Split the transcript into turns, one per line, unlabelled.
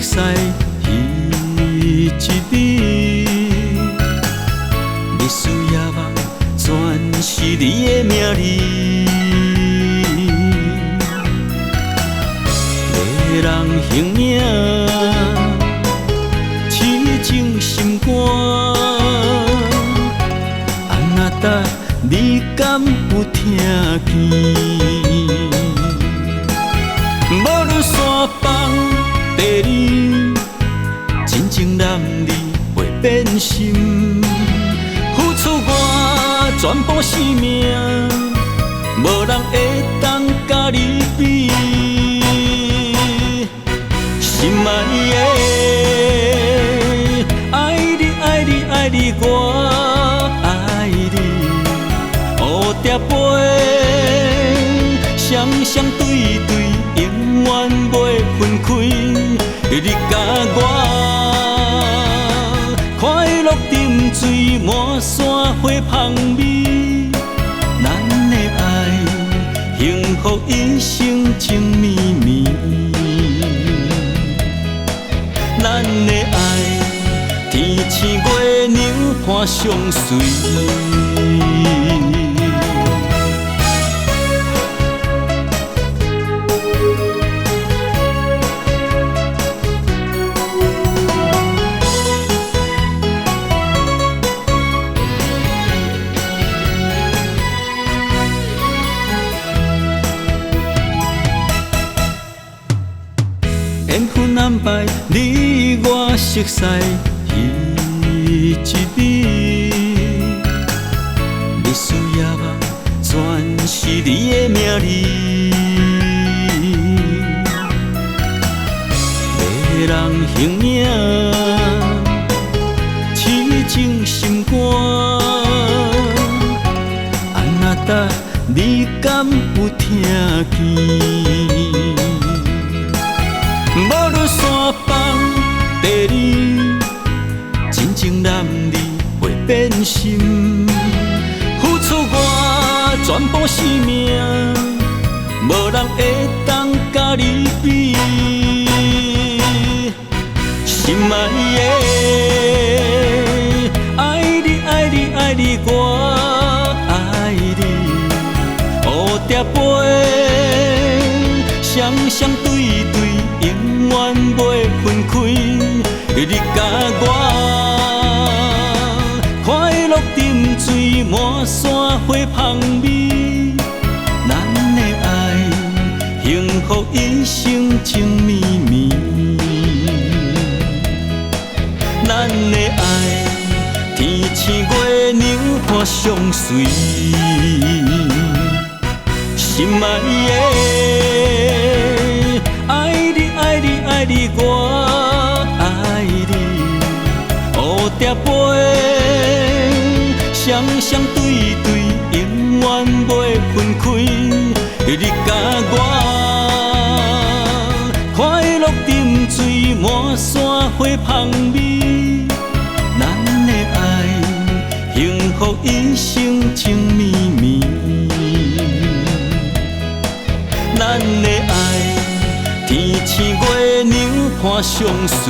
熟悉彼一美，历史也望全是你的名字。个人形影，痴情心肝，安那搭你敢有听见？无论山崩地裂，真情男儿袂变心。付出我全部生命，无人会当甲你比。心爱的，爱你爱你爱你，我爱你，蝴蝶飞，双双对对，永远袂分开。你甲我快乐沉醉，满山花香味，咱的爱幸福一生情绵绵。咱的爱，天星月娘伴相随。缘分安排，你我熟悉彼一美，历史也望全是你的名字。个人形影，痴情心肝，安那搭你敢有听见？无论山崩地裂，真情男儿袂变心。付出我全部生命，无人会当甲你比。心爱的，爱你爱你爱你，我爱你，蝴蝶飞，双双对对，永远袂分开。你甲我快乐沉醉，满山花香味，咱的爱幸福一生情绵绵。咱的爱，天星月娘伴相随。心爱的，爱你爱你爱你，我爱你，蝴蝶飞，双双对对，永远袂分开。你甲我快乐沉醉，满山花香味，咱的爱幸福一生情绵绵。咱的爱，天星月娘伴相随。